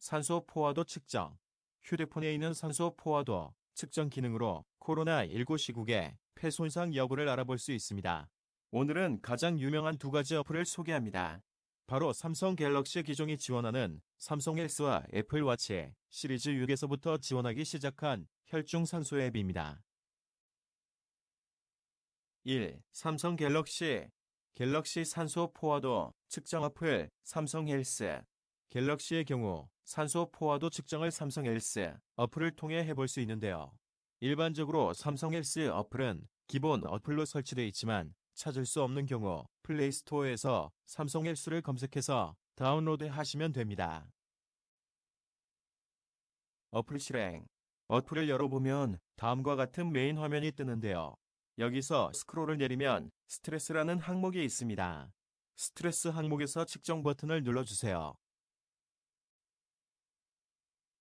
산소 포화도 측정. 휴대폰에 있는 산소 포화도 측정 기능으로 코로나19 시국에 폐 손상 여부를 알아볼 수 있습니다. 오늘은 가장 유명한 두 가지 어플을 소개합니다. 바로 삼성 갤럭시 기종이 지원하는 삼성 헬스와 애플 워치 시리즈 6에서부터 지원하기 시작한 혈중 산소 앱입니다. 1. 삼성 갤럭시. 갤럭시 산소 포화도 측정 어플 삼성 헬스. 갤럭시의 경우 산소 포화도 측정을 삼성 헬스 어플을 통해 해볼 수 있는데요. 일반적으로 삼성 헬스 어플은 기본 어플로 설치되어 있지만 찾을 수 없는 경우 플레이스토어에서 삼성 헬스를 검색해서 다운로드 하시면 됩니다. 어플 실행. 어플을 열어보면 다음과 같은 메인 화면이 뜨는데요. 여기서 스크롤을 내리면 스트레스라는 항목이 있습니다. 스트레스 항목에서 측정 버튼을 눌러주세요.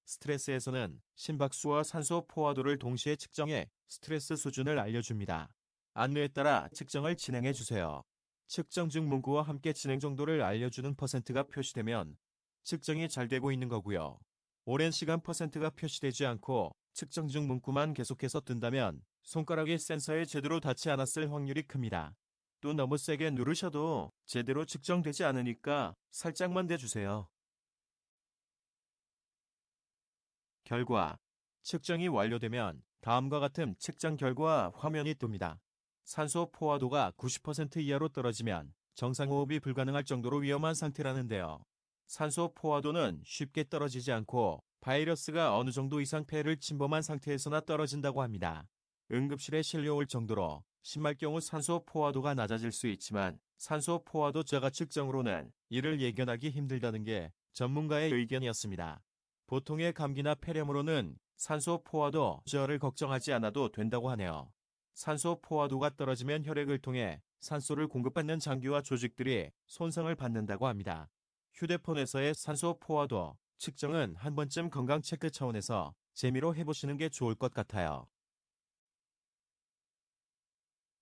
스트레스에서는 심박수와 산소 포화도를 동시에 측정해 스트레스 수준을 알려줍니다. 안내에 따라 측정을 진행해주세요. 측정 중 문구와 함께 진행 정도를 알려주는 퍼센트가 표시되면 측정이 잘 되고 있는 거고요. 오랜 시간 퍼센트가 표시되지 않고 측정 중 문구만 계속해서 뜬다면 손가락이 센서에 제대로 닿지 않았을 확률이 큽니다. 또 너무 세게 누르셔도 제대로 측정되지 않으니까 살짝만 대주세요. 결과. 측정이 완료되면 다음과 같은 측정 결과 화면이 뜹니다. 산소 포화도가 90% 이하로 떨어지면 정상호흡이 불가능할 정도로 위험한 상태라는데요. 산소 포화도는 쉽게 떨어지지 않고 바이러스가 어느 정도 이상 폐를 침범한 상태에서나 떨어진다고 합니다. 응급실에 실려올 정도로 심할 경우 산소 포화도가 낮아질 수 있지만 산소 포화도 저하 측정으로는 이를 예견하기 힘들다는 게 전문가의 의견이었습니다. 보통의 감기나 폐렴으로는 산소 포화도 저하를 걱정하지 않아도 된다고 하네요. 산소 포화도가 떨어지면 혈액을 통해 산소를 공급받는 장기와 조직들이 손상을 받는다고 합니다. 휴대폰에서의 산소 포화도 측정은 한 번쯤 건강 체크 차원에서 재미로 해보시는 게 좋을 것 같아요.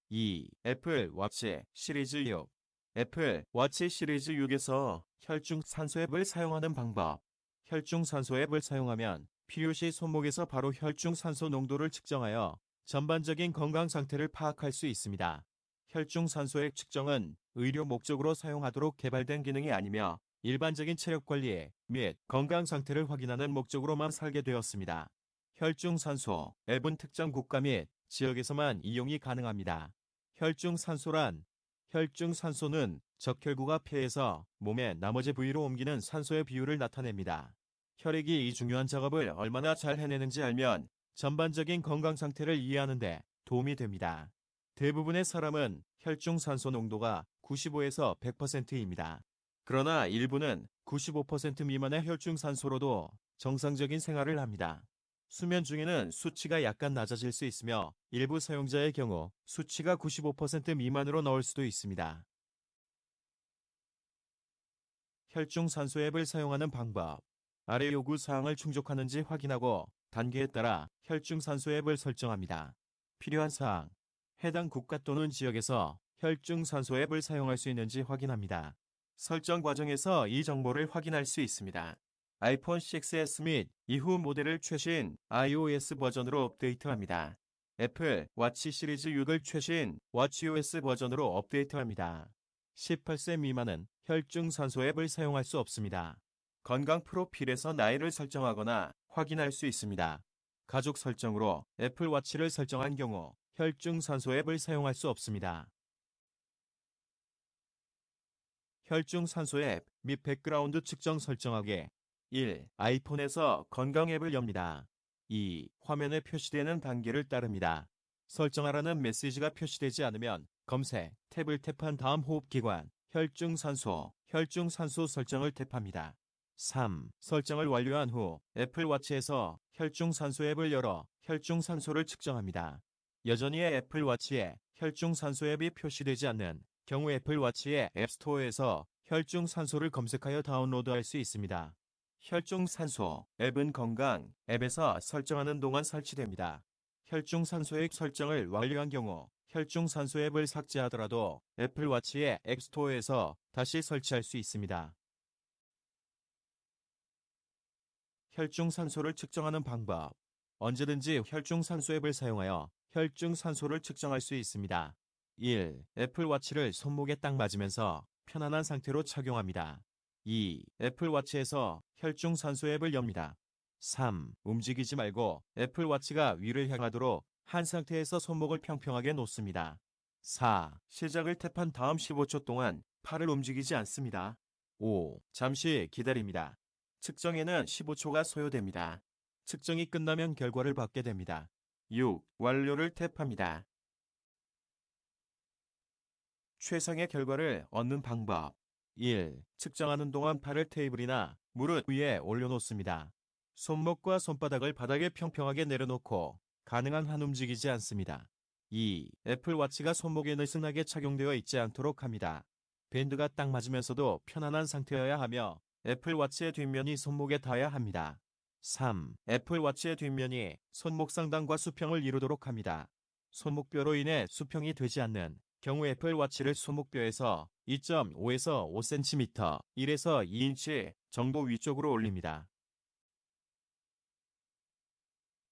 2. 애플 워치 시리즈 6. 애플 워치 시리즈 6에서 혈중 산소 앱을 사용하는 방법. 혈중 산소 앱을 사용하면 필요시 손목에서 바로 혈중 산소 농도를 측정하여 전반적인 건강 상태를 파악할 수 있습니다. 혈중 산소 앱 측정은 의료 목적으로 사용하도록 개발된 기능이 아니며 일반적인 체력 관리 및 건강 상태를 확인하는 목적으로만 설계되었습니다. 혈중 산소 앱은 특정 국가 및 지역에서만 이용이 가능합니다. 혈중 산소란 혈중 산소는 적혈구가 폐에서 몸의 나머지 부위로 옮기는 산소의 비율을 나타냅니다. 혈액이 이 중요한 작업을 얼마나 잘 해내는지 알면 전반적인 건강 상태를 이해하는 데 도움이 됩니다. 대부분의 사람은 혈중 산소 농도가 95에서 100%입니다. 그러나 일부는 95% 미만의 혈중 산소로도 정상적인 생활을 합니다. 수면 중에는 수치가 약간 낮아질 수 있으며 일부 사용자의 경우 수치가 95% 미만으로 나올 수도 있습니다. 혈중 산소 앱을 사용하는 방법. 아래 요구 사항을 충족하는지 확인하고 단계에 따라 혈중 산소 앱을 설정합니다. 필요한 사항. 해당 국가 또는 지역에서 혈중 산소 앱을 사용할 수 있는지 확인합니다. 설정 과정에서 이 정보를 확인할 수 있습니다. 아이폰 6s 및 이후 모델을 최신 iOS 버전으로 업데이트합니다. 애플 워치 시리즈 6을 최신 워치OS 버전으로 업데이트합니다. 18세 미만은 혈중 산소 앱을 사용할 수 없습니다. 건강 프로필에서 나이를 설정하거나 확인할 수 있습니다. 가족 설정으로 애플 워치를 설정한 경우 혈중 산소 앱을 사용할 수 없습니다. 혈중 산소 앱 및 백그라운드 측정 설정하기. 1. 아이폰에서 건강 앱을 엽니다. 2. 화면에 표시되는 단계를 따릅니다. 설정하라는 메시지가 표시되지 않으면 검색 탭을 탭한 다음 호흡기관, 혈중 산소 설정을 탭합니다. 3. 설정을 완료한 후 애플 워치에서 혈중 산소 앱을 열어 혈중 산소를 측정합니다. 여전히 애플 워치에 혈중 산소 앱이 표시되지 않는 경우 애플 워치의 앱스토어에서 혈중 산소를 검색하여 다운로드할 수 있습니다. 혈중 산소 앱은 건강 앱에서 설정하는 동안 설치됩니다. 혈중 산소 앱 설정을 완료한 경우 혈중 산소 앱을 삭제하더라도 애플 워치의 앱스토어에서 다시 설치할 수 있습니다. 혈중산소를 측정하는 방법. 언제든지 혈중산소 앱을 사용하여 혈중산소를 측정할 수 있습니다. 1. 애플워치를 손목에 딱 맞으면서 편안한 상태로 착용합니다. 2. 애플워치에서 혈중산소 앱을 엽니다. 3. 움직이지 말고 애플워치가 위를 향하도록 한 상태에서 손목을 평평하게 놓습니다. 4. 시작을 탭한 다음 15초 동안 팔을 움직이지 않습니다. 5. 잠시 기다립니다. 측정에는 15초가 소요됩니다. 측정이 끝나면 결과를 받게 됩니다. 6. 완료를 탭합니다. 최상의 결과를 얻는 방법. 1. 측정하는 동안 팔을 테이블이나 무릎 위에 올려놓습니다. 손목과 손바닥을 바닥에 평평하게 내려놓고 가능한 한 움직이지 않습니다. 2. 애플워치가 손목에 느슨하게 착용되어 있지 않도록 합니다. 밴드가 딱 맞으면서도 편안한 상태여야 하며 애플워치의 뒷면이 손목에 닿아야 합니다. 3. 애플워치의 뒷면이 손목 상단과 수평을 이루도록 합니다. 손목뼈로 인해 수평이 되지 않는 경우 애플워치를 손목뼈에서 2.5에서 5cm, 1에서 2인치 정도 위쪽으로 올립니다.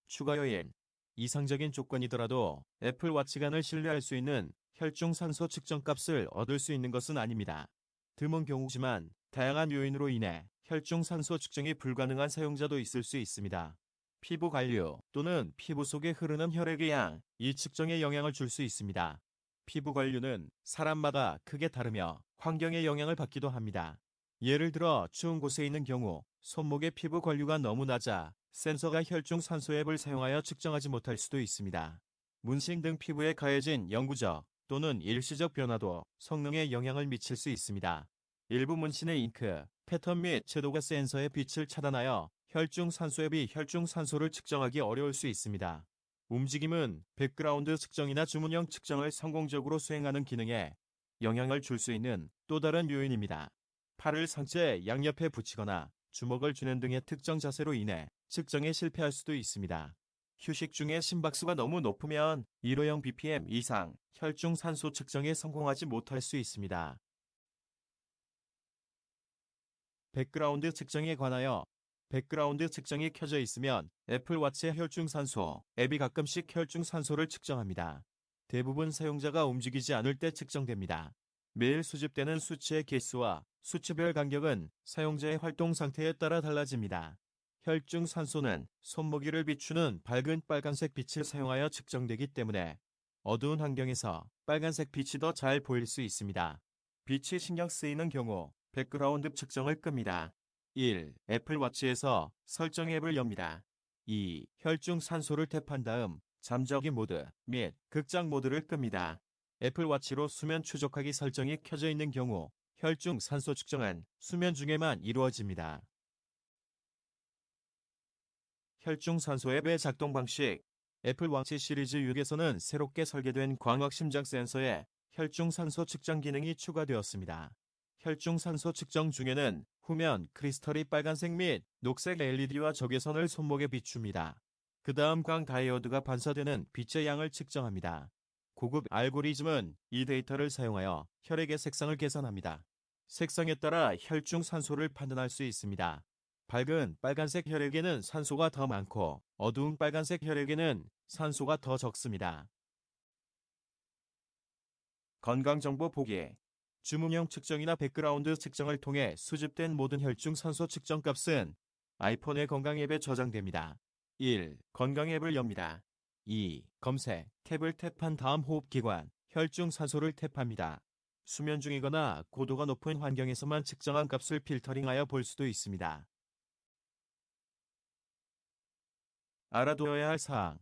추가 요인. 이상적인 조건이더라도 애플워치간을 신뢰할 수 있는 혈중산소 측정값을 얻을 수 있는 것은 아닙니다. 드문 경우지만 다양한 요인으로 인해 혈중산소 측정이 불가능한 사용자도 있을 수 있습니다. 피부 관류 또는 피부 속에 흐르는 혈액의 양, 이 측정에 영향을 줄 수 있습니다. 피부 관류는 사람마다 크게 다르며 환경의 영향을 받기도 합니다. 예를 들어 추운 곳에 있는 경우 손목의 피부 관류가 너무 낮아 센서가 혈중산소 앱을 사용하여 측정하지 못할 수도 있습니다. 문신 등 피부에 가해진 영구적 또는 일시적 변화도 성능에 영향을 미칠 수 있습니다. 일부 문신의 잉크, 패턴 및 채도가 센서의 빛을 차단하여 혈중산소 앱이 혈중산소를 측정하기 어려울 수 있습니다. 움직임은 백그라운드 측정이나 주문형 측정을 성공적으로 수행하는 기능에 영향을 줄 수 있는 또 다른 요인입니다. 팔을 상체 양옆에 붙이거나 주먹을 쥐는 등의 특정 자세로 인해 측정에 실패할 수도 있습니다. 휴식 중에 심박수가 너무 높으면 1호형 BPM 이상 혈중산소 측정에 성공하지 못할 수 있습니다. 백그라운드 측정에 관하여 백그라운드 측정이 켜져 있으면 애플워치의 혈중산소 앱이 가끔씩 혈중산소를 측정합니다. 대부분 사용자가 움직이지 않을 때 측정됩니다. 매일 수집되는 수치의 개수와 수치별 간격은 사용자의 활동 상태에 따라 달라집니다. 혈중산소는 손목위를 비추는 밝은 빨간색 빛을 사용하여 측정되기 때문에 어두운 환경에서 빨간색 빛이 더 잘 보일 수 있습니다. 빛이 신경 쓰이는 경우 백그라운드 측정을 끕니다. 1. 애플워치에서 설정 앱을 엽니다. 2. 혈중산소를 탭한 다음 잠자기 모드 및 극장 모드를 끕니다. 애플워치로 수면 추적하기 설정이 켜져 있는 경우 혈중산소 측정은 수면 중에만 이루어집니다. 혈중산소 앱의 작동 방식. 애플워치 시리즈 6에서는 새롭게 설계된 광학 심장 센서에 혈중산소 측정 기능이 추가되었습니다. 혈중산소 측정 중에는 후면 크리스털이 빨간색 및 녹색 LED와 적외선을 손목에 비춥니다. 그 다음 광 다이오드가 반사되는 빛의 양을 측정합니다. 고급 알고리즘은 이 데이터를 사용하여 혈액의 색상을 계산합니다. 색상에 따라 혈중산소를 판단할 수 있습니다. 밝은 빨간색 혈액에는 산소가 더 많고 어두운 빨간색 혈액에는 산소가 더 적습니다. 건강정보 보기. 주문형 측정이나 백그라운드 측정을 통해 수집된 모든 혈중산소 측정값은 아이폰의 건강 앱에 저장됩니다. 1. 건강 앱을 엽니다. 2. 검색 탭을 탭한 다음 호흡기관 혈중산소를 탭합니다. 수면 중이거나 고도가 높은 환경에서만 측정한 값을 필터링하여 볼 수도 있습니다. 알아두어야 할 사항.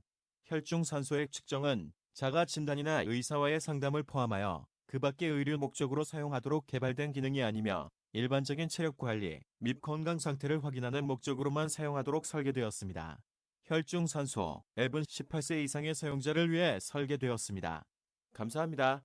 혈중산소액 측정은 자가 진단이나 의사와의 상담을 포함하여 그 밖의 의료 목적으로 사용하도록 개발된 기능이 아니며 일반적인 체력 관리 및 건강 상태를 확인하는 목적으로만 사용하도록 설계되었습니다. 혈중산소 앱은 18세 이상의 사용자를 위해 설계되었습니다. 감사합니다.